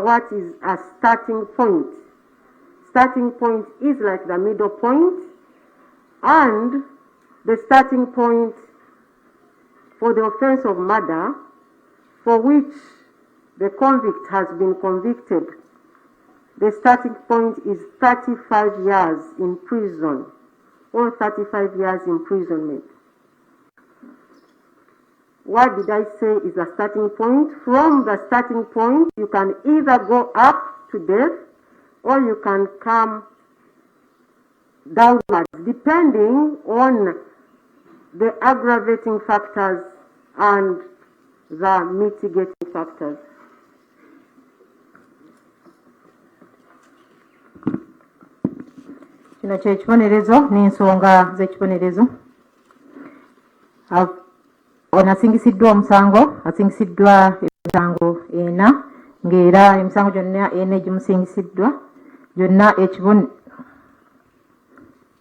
what is a starting point. Starting point is like the middle point, and the starting point for the offense of murder, for which the convict has been convicted, the starting point is 35 years in prison or 35 years imprisonment. What did I say is a starting point? From the starting point, you can either go up to death or you can come downwards, depending on the aggravating factors and the mitigating factors. Kino kyekibonerezo n'ensonga z'ekibonerezo. Ono asingisiddwa omusango, asingisiddwa emisango ena, ng'era emisango gyonna ena egimusingisiddwa gyonna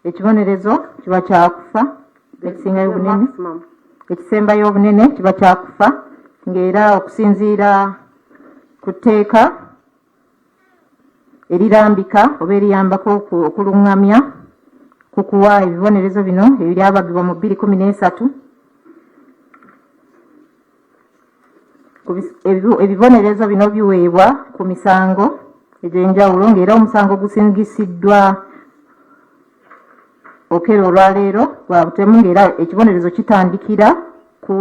ekibonerezo kiba kyakufa, ekisingayo obunene, ekisembayo obunene kiba kyakufa, ng'era okusinziira ku tteeka erirambika oba eriyambako okulungamya ku kuwa ebibonerezo bino ebyabagibwa mu 2013. Ebibonerezo bino biweebwa ku misango egy'enjawulo, ng'era omusango gusingisiddwa Okello olwaleero gwa butemu, ng'era ekibonerezo kitandikira ku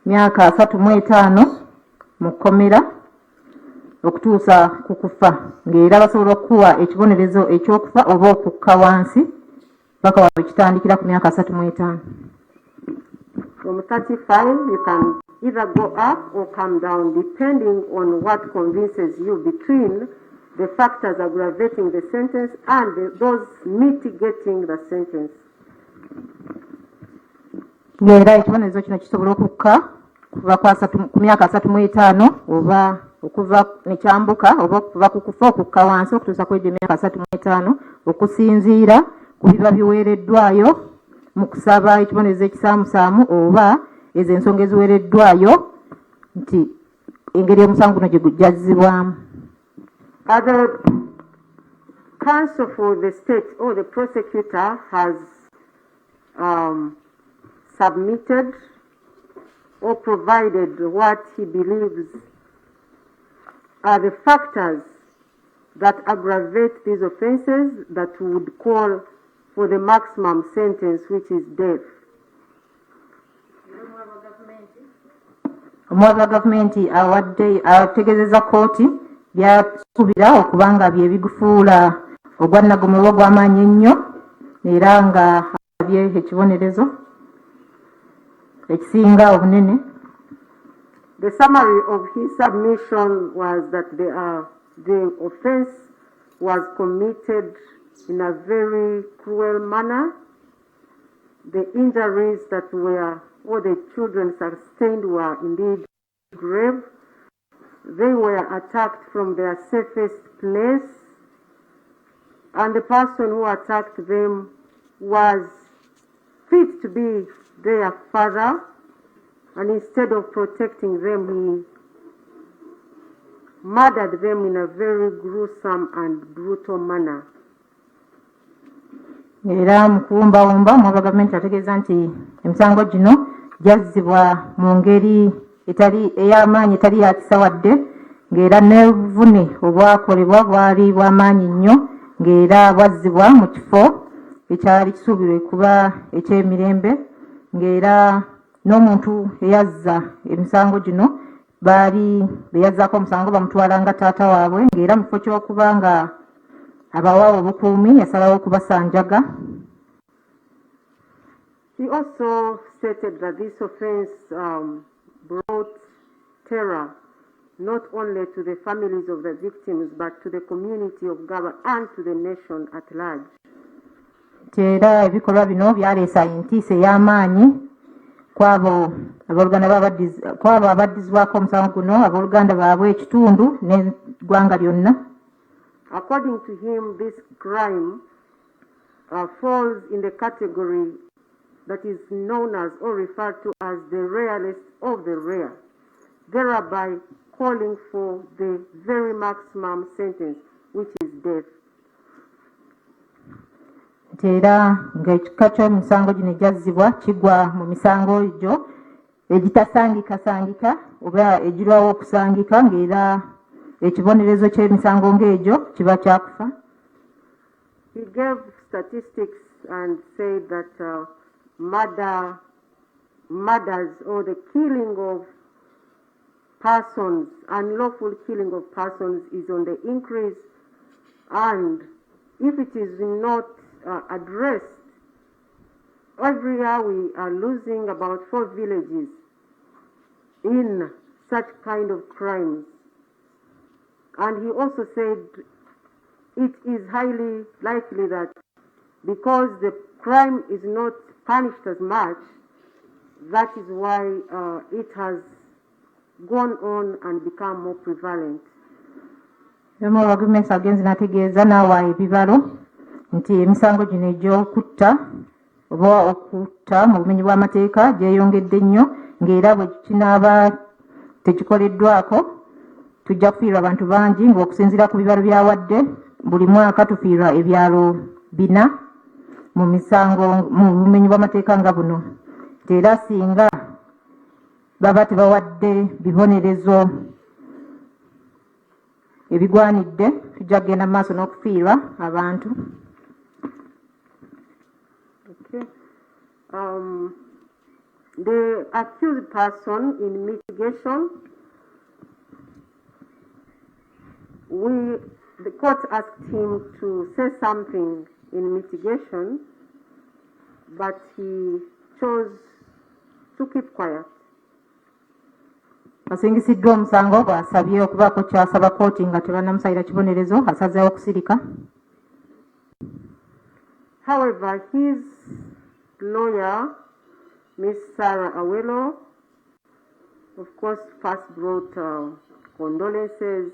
myaka 35 mu kkomera okutuusa ku kufa, ng'era basobola okuwa ekibonerezo ekyokufa oba okukka wansi paka wa kitandikira ku myaka 35. From 35, you can either go up or come down, depending on what convinces you between the factors aggravating the sentence and those mitigating the sentence. Ng'era ekibonerezo kino kisobola okukka kuva ku myaka 35 oba okuva nekyambuka oba okuva ku kufa okukka wansi okutuusa ku myaka 35 okusinziira ku biba biweereddwayo mu kusaba ekibonerezo ekisaamusaamu oba ezo ensonga eziweereddwayo nti engeri omusango guno gye gujjazzibwamu. The counsel for the state or the prosecutor has submitted or provided what he believes are the factors that aggravate these offenses that would call for the maximum sentence, which is death. Omuwabi wa gavumenti ategeezezza kkooti byasuubira okuba nga bye bigufuula ogwannagomo oba ogw'amaanyi ennyo, era nga abye ekibonerezo ekisinga obunene. The summary of his submission was that the offense was committed in a very cruel manner. The injuries that were, or the children sustained, were indeed grave. They were attacked from their safest place, and the person who attacked them was fit to be their father, and instead of protecting them, he murdered them in a very gruesome and brutal manner. Era mu kuwumbawumba omuwabi wa gavumenti ategeeza nti emisango gino gyazzibwa mu ngeri ey'amaanyi etali yakisa wadde, ng'era n'obuvune obwakolebwa bwali bw'amaanyi nnyo, ng'era bwazzibwa mu kifo ekyali kisuubirwa kuba eky'emirembe, ng'era n'omuntu eyazza emisango gino beyazzaako omusango bamutwala nga taata waabwe, ng'era mu kifo ky'okuba nga abawaawo obukuumi yasalawo okubasanjaga. He also stated that this offense brought terror not only to the families of the victims but to the community of Gaba and to the nation at large. Era ebikolwa bino byaleesa entiisa ey'amaanyi kwabo abaddizibwako omusango guno, abooluganda baabwe, ekitundu n'eggwanga lyonna. According to him, this crime falls in the category that is known as or referred to as the rarest of the rare, thereby calling for the very maximum sentence, which is death. Era ng'ekika ky'emisango gino egyazzibwa kigwa mu misango egyo egitasangika oba egirwawo okusangika, ng'era ekibonerezo ky'emisango ng'egyo kiba kyakufa. He gave statistics and said that murders or the killing of persons, unlawful killing of persons, is on the increase, and if it is not addressed, every year we are losing about 4 villages in such kind of crimes. And he also said it is highly likely that because the crime is not punished as much, that is why it has gone on and become more prevalent. More arguments against nategeeza naawa ebibalo nti emisango gino egy'okutta oba okutta mu bumenyi bw'amateeka gyeyongedde nnyo, ng'era bwe kinaaba tekikoleddwako tujja kufiirwa abantu bangi, ng'okusinziira ku bibalo byawadde buli mwaka tufiirwa ebyalo 4 mu misango mu bumenyi bw'amateeka nga buno. Era singa baba tebawadde bibonerezo ebigwanidde tujja kugenda mu maaso n'okufiirwa abantu. The accused person in mitigation, the court asked him to say something in mitigation, but he chose to keep quiet. Asingisiddwa omusango bw'asabye okubaako kyasaba kooti nga tebannamusayira kibonerezo, asazeewo okusirika. However, his lawyer, Ms. Sarah Okello, of course, first brought condolences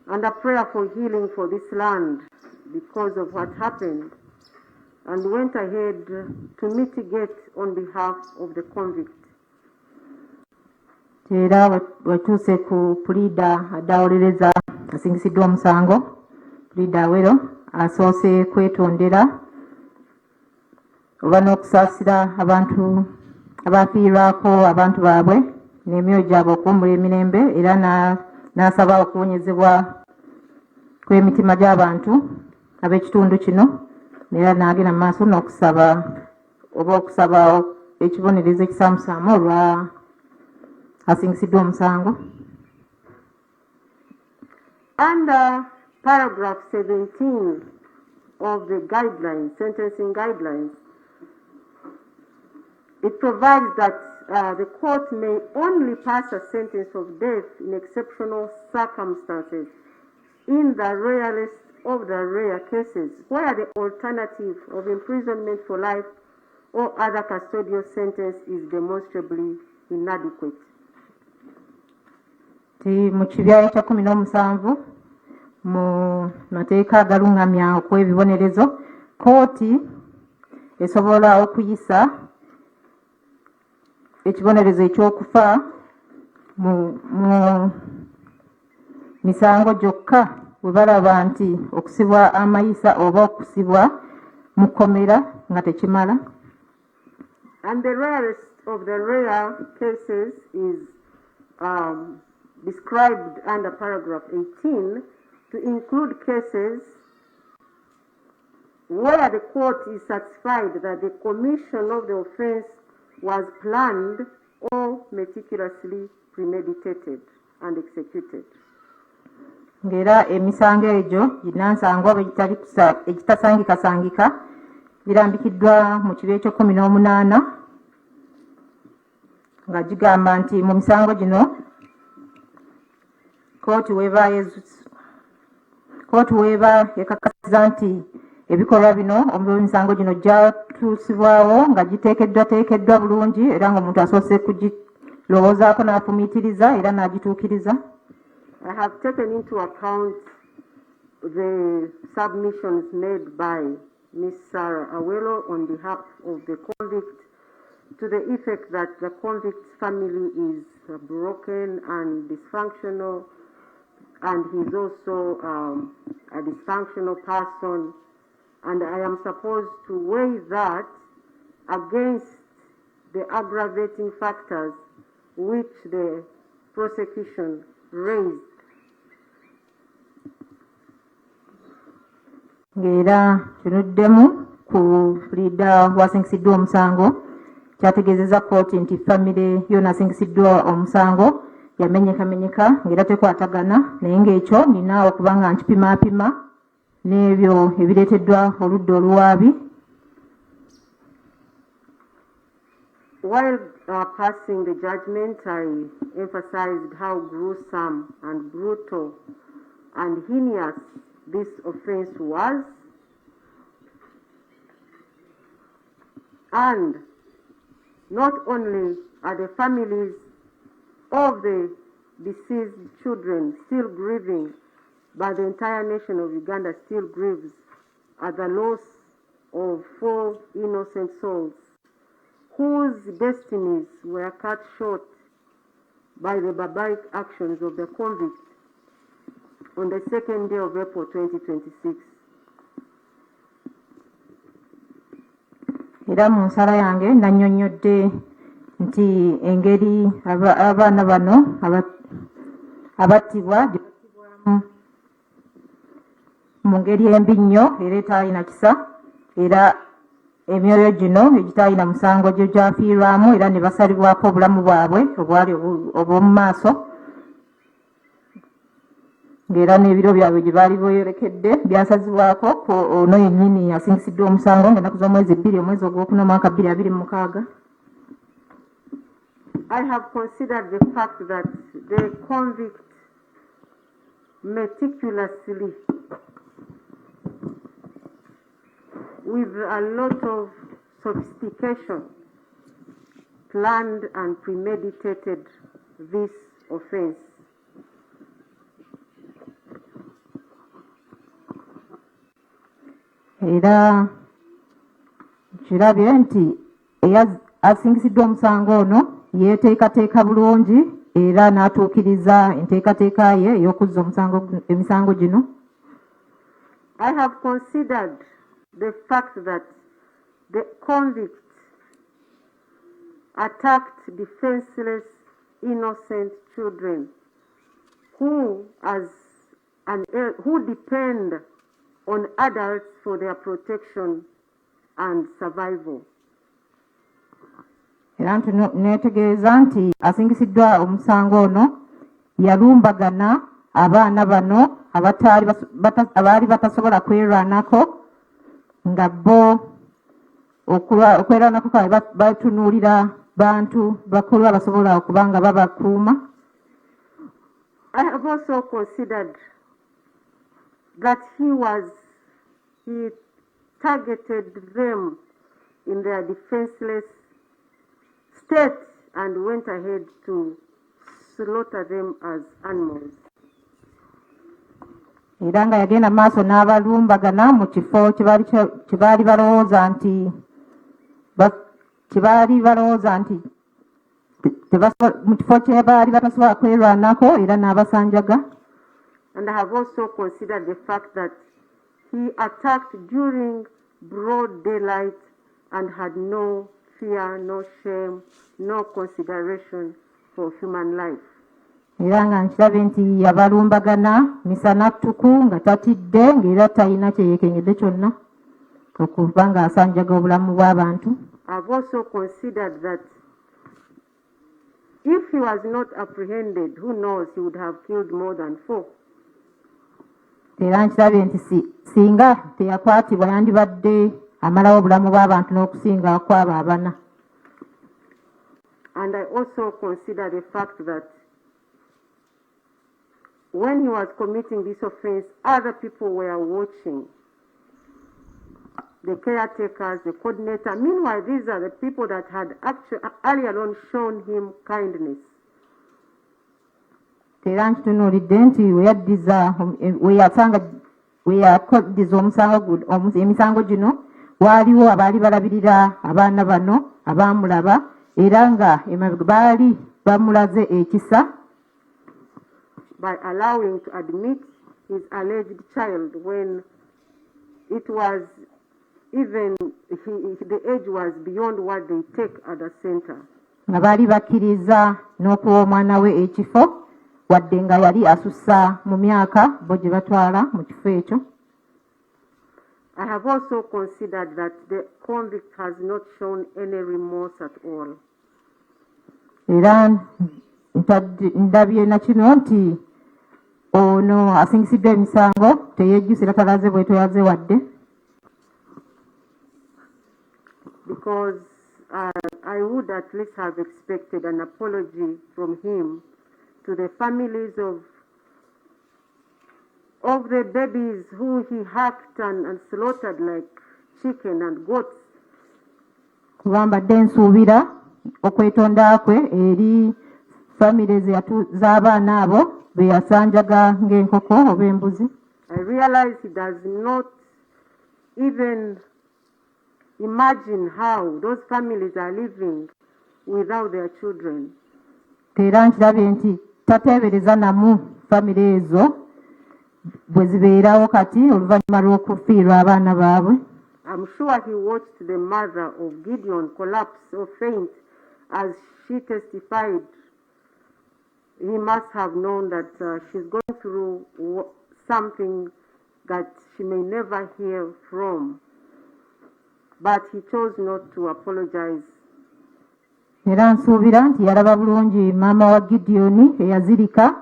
and a prayer for healing for this land because of what happened, and went ahead to mitigate on behalf of the convict. Era wetuuse ku puliida addawolereza asingisiddwa omusango, puliida Okello asoose kwetondera oba n'okusaasira abantu abafiirwako abantu baabwe n'emyoyo gyabwe okuwummula emirembe, era n'asaba okuwonyezebwa kw'emitima gy'abantu ab'ekitundu kino, era n'agenda mu maaso n'okusaba oba okusaba ekibonerezo ekisaamusaamu olwa asingisiddwa omusango. Under paragraph 17 of the guidelines, sentencing guidelines, it provides that the court may only pass a sentence of death in exceptional circumstances in the rarest of the rare cases where the alternative of imprisonment for life or other custodial sentence is demonstrably inadequate. Mu kibyayo kya 17 mu mateeka agalungamya okw'ebibonerezo, kooti esobola okuyisa ekibonerezo ekyokufa mu misango gyokka bwe balaba nti okusibwa amayisa oba okusibwa mu kkomera nga tekimala. And the rarest of the rare cases is described under paragraph 18 to include cases where the court is satisfied that the commission of the offense was planned or meticulously premeditated and executed. Ng'era emisango egyo ginnansangwa bwe egitasangikasangika girambikiddwa mu kibya ekyo-18 nga gigamba nti mu misango gino kooti weeba ekakasiza nti ebikolwa bino omululu misango gino gyatuusibwawo nga giteekeddwa bulungi, era ng'omuntu asoose kugirowoozaako n'afumiitiriza era n'agituukiriza. I have taken into account the submissions made by Ms. Sarah Okello on behalf of the convict, to the effect that the convict's family is broken and dysfunctional, and he's also a dysfunctional person, and I am supposed to weigh that against the aggravating factors which the prosecution raised. Ng'era kinuddemu ku leader wasingisiddwa omusango kyategeezezza kkooti nti famire yonna asingisiddwa omusango yamenyekamenyeka ng'era tekwatagana, naye ng'ekyo nina okuba nga nkipimaapima n'ebyo ebireeteddwa oludda oluwaabi. While passing the judgment, I emphasized how gruesome and brutal and heinous this offense was, and not only are the families of the deceased children still grieving, but the entire nation of Uganda still grieves at the loss of 4 innocent souls whose destinies were cut short by the barbaric actions of the convict on the 2nd day of April 2026. Era mu nsala yange nannyonnyodde nti engeri abaana bano abattibwa mu ngeri embi nnyo era etaalina kisa, era emyoyo gino egitaalina musango gyo gyafiirwamu era ne basalibwako obulamu bwabwe obwali obw'omu maaso, ng'era n'ebiro byabwe gye baali beeyolekedde byasazibwako ku ono yennyini asingisiddwa omusango ng'ennaku z'omwezi 2 omwezi ogwokuna omwaka 2026. I have considered the fact that the convict meticulously, with a lot of sophistication, planned and premeditated this offense. Era kirabye nti asingisiddwa omusango ono yeeteekateeka bulungi era n'atuukiriza enteekateeka ye ey'okuzza emisango gino. I have considered the fact that the convict attacked defenseless, innocent children who depend on adults for their protection and survival. Era neetegeeza nti asingisiddwa omusango ono yalumbagana abaana bano abaali batasobola kwerwanako, nga bo okwerwanako kaabwe batunuulira bantu bakulu abasobola okuba nga babakuuma. I have also considered that he targeted them in their defenseless state and went ahead to slaughter them as animals. Era nga yagenda maaso n'abalumbagana mu kifo kibaali balowooza nti mu kifo kye baali batasobola kwerwanako, era n'abasanjaga. And I have also considered the fact that he attacked during broad daylight and had no fear, no shame, no consideration for human life. Era nga nkirabe nti yabalumbagana misana ttuku nga tatidde, ng'era talina kyeyekenyedde kyonna okuba nga asanjaga obulamu bw'abantu. I've also considered that if he was not apprehended, who knows, he would have killed more than 4. Era nkirabe nti singa teyakwatibwa yandibadde amalawo obulamu bw'abantu n'okusinga kwabo abana. And I also consider the fact that when he was committing this offense, other people were watching. The caretakers, the coordinator. Meanwhile, these are the people that had earlier on shown him kindness. Era nkitunuulidde nti we yakoddiza emisango gino, waaliwo abaali balabirira abaana bano abaamulaba era nga emabega baali bamulaze ekisa by allowing to admit his alleged child when it was even the age was beyond what they take at the center. Nga baali bakkiriza n'okuwa omwana we ekifo wadde nga yali asussa mu myaka bo gye batwala mu kifo ekyo. I have also considered that the convict has not shown any remorse at all. Era ndabye na kino nti ono asingisiddwa emisango teyejjusa era talaze bwetoyaze wadde. Because I would at least have expected an apology from him to the families of the babies who he hacked and slaughtered like chicken and goats. Kubamba nsuubira okwetonda kwe eri families z'abaana abo be yasanjaga ng'enkoko oba embuzi. I realize he does not even imagine how those families are living without their children. Era nkirabye nti tateebereza namu famire ezo bwe zibeerawo kati oluvannyuma lw'okufiirwa abaana baabwe. I'm sure he watched the mother of Gideon collapse or faint as she testified. He must have known that she's going through something that she may never hear from. But he chose not to apologize. Era nsuubira nti yalaba bulungi maama wa Gideoni eyazirika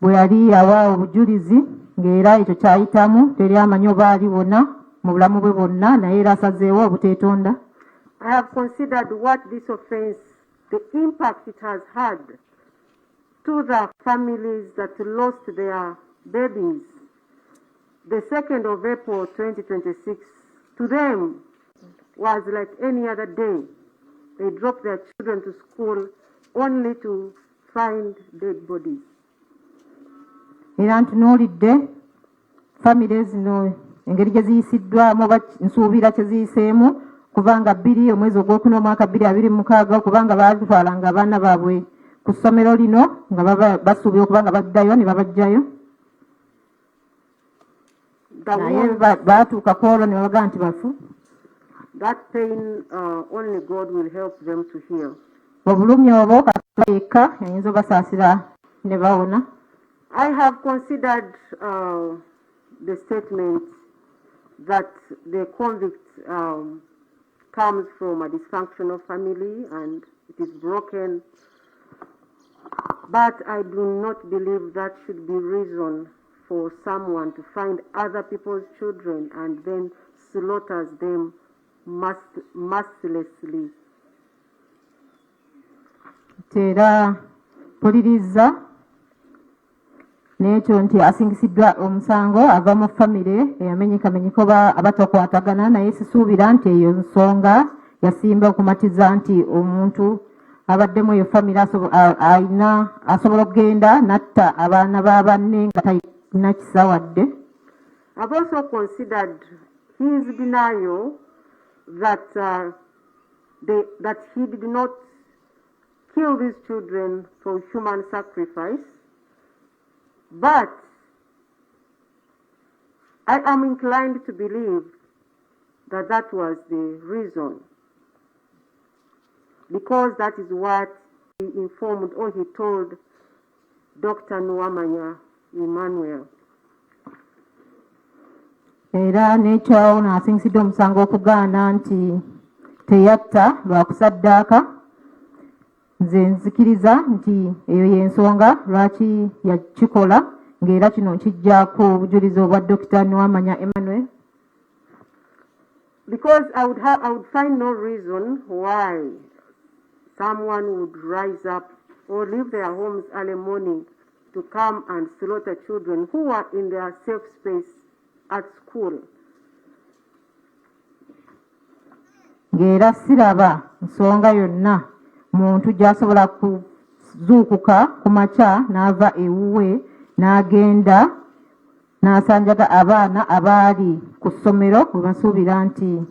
bwe yali awa obujulizi ng'era ekyo kyayitamu teri amanyi oba ali wonna mu bulamu bwe bwonna naye era asazeewo obuteetonda. I have considered what this offense, the impact it has had to the families that lost their babies. The 2nd of April 2026, to them was like any other day. They dropped their children to school only to find dead bodies. Era ntunuulidde famire zino engeri gye ziyisiddwamu oba nsuubira kye ziyiseemu kubanga 2 omwezi ogwokuna omwaka 2026 okubanga baatwalanga abaana baabwe ku ssomero lino nga basuubira okubanga baddayo ne babajjayo. Naye baatuuka ku olwo ne babaga nti bafu. That pain only God will help them to heal. Obulumi obwo Katonda yekka ayinza obasaasira ne bawona. I have considered the statement that the convict comes from a dysfunctional family and it is broken, but I do not believe that should be reason for someone to find other people's children and then slaughters them mercilessly. Tera poliriza n'ekyo nti asingisiddwa omusango ava mu famire eyamenyekamenyeka oba abatakwatagana naye sisuubira nti eyo nsonga yasimba okumatiza nti omuntu abaddemu eyo famire asobola okugenda natta abaana ba banne nga talina kisa wadde. I've also considered his denial that that he did not kill these children for human sacrifice, but I am inclined to believe that that was the reason, because that is what he informed or he told Dr. Nwamanya Emmanuel. Era n'ekyawo n'asingisiddwa omusango okugaana nti teyatta lwa kusaddaaka. Nze nzikiriza nti eyo y'ensonga lwaki yakikola ng'era kino nkijjaako obujulizi obwa Dr. Nwamanya Emmanuel. Because I would find no reason why someone would rise up or leave their homes early morning to come and slaughter children who are in their safe space at school. Ng'era siraba nsonga yonna muntu gy'asobola kuzuukuka ku makya n'ava ewuwe n'agenda n'asanjaga abaana abaali ku ssomero bwe basuubira nti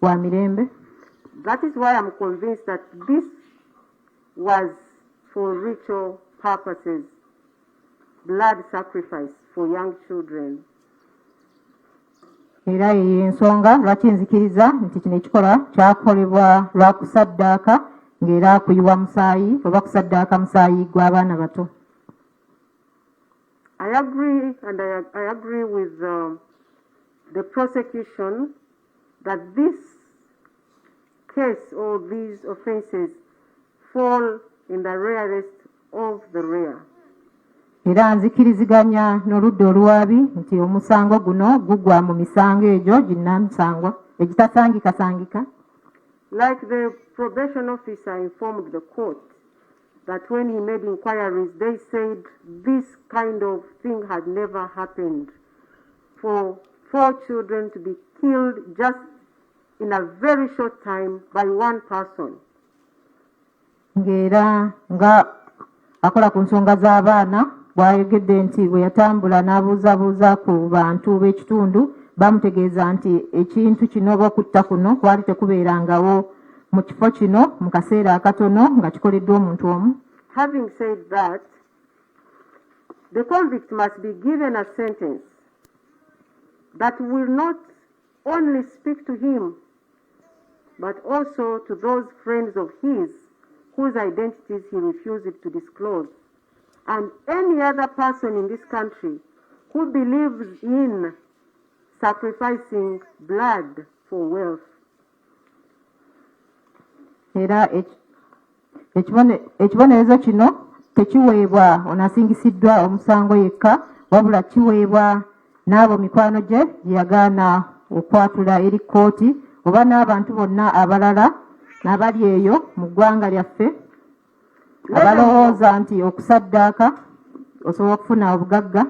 wa mirembe. That is why I'm convinced that this was for ritual purposes, blood sacrifice for young children. Era ensonga lwaki nzikiriza nti kino ekikolwa kyakolebwa lwa kusaddaaka ng'era kuyiwa musaayi oba kusaddaaka musaayi gw'abaana bato. I agree, and I agree with the prosecution that this case or these offences fall in the rarest of the rare. Era nzikiriziganya n'oludda oluwaabi nti omusango guno gugwa mu misango egyo ginnamisangwa egitasangikasangika. Like the probation officer informed the court that when he made inquiries, they said this kind of thing had never happened. For 4 children to be killed just in a very short time by one person. Ng'era nga akola ku nsonga z'abaana bw'ayogedde nti bwe yatambula n'abuuzabuuza ku bantu b'ekitundu bamutegeeza nti ekintu kino oba okutta kuno kwali tekubeerangawo mu kifo kino mu kaseera akatono nga kikoleddwa omuntu omu. Having said that, the convict must be given a sentence that will not only speak to him but also to those friends of his whose identities he refuses to disclose, and any other person in this country who believes in sacrificing blood for wealth. Era ekibonerezo kino tekiweebwa onasingisiddwa omusango yekka wabula kiweebwa n'abo mikwano gye yagaana okwatula eri kkooti oba n'abantu bonna abalala n'abali eyo mu ggwanga lyaffe abalowooza nti okusaddaaka osobola okufuna obugagga.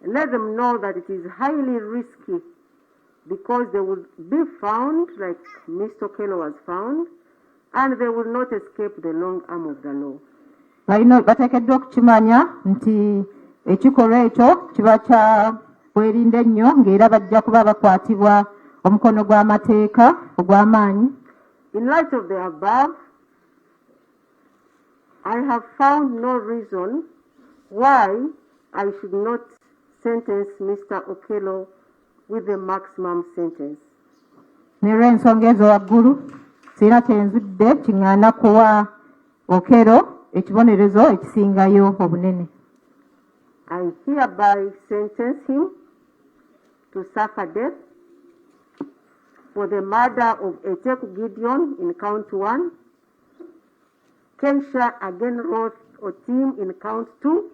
Let them know that it is highly risky because they will be found like Mr. Okello was found, and they will not escape the long arm of the law. Bateekeddwa okukimanya nti ekikolwa ekyo kiba kya bwerinde nnyo ng'era bajja kuba bakwatibwa omukono gw'amateeka ogw'amaanyi. In light of the above, I have found no reason why I should not sentence Mr. Okello with the maximum sentence. N'olw'ensonga ezo waggulu sirina kyenzudde kiŋŋaana kuwa Okello ekibonerezo ekisingayo obunene. I hereby sentence him to suffer death for the murder of Eteku Gideon in count 1, Keisha Agenroth Otim in count 2,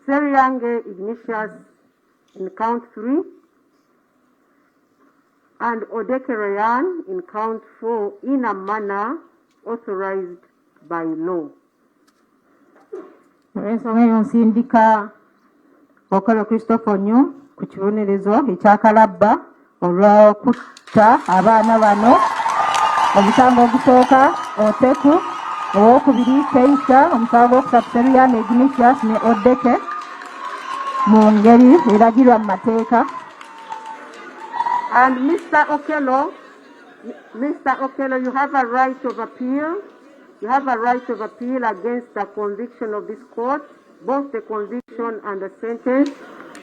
Seriange Ignatius in count 3, and Odekereyan in count 4 in a manner authorized by law. Ensonga eyo nsindika Okello Christopher Onyo ku kibonerezo ekyakalabba olw'okutta abaana bano. Omusango ogusooka Oteku, owokubiri Keisha, omusango okusatu Seriange Ignatius ne Odeke mu ngeri eragirwa mu mateeka. And Mr. Okello, you have a right of appeal. You have a right of appeal against the conviction of this court, both the conviction and the sentence.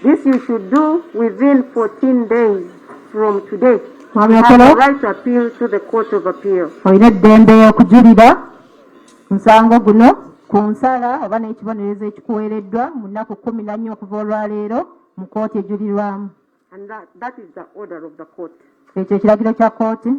This you should do within 14 days from today. You have a right to appeal to the Court of Appeal. Olina eddembe okujulira musango guno ku nsala oba n'ekibonerezo ekikuweereddwa mu nnaku 14 okuva olwaleero mu kkooti ejulirwamu. And that is the order of the court. Ekyo ekiragiro kya kkooti.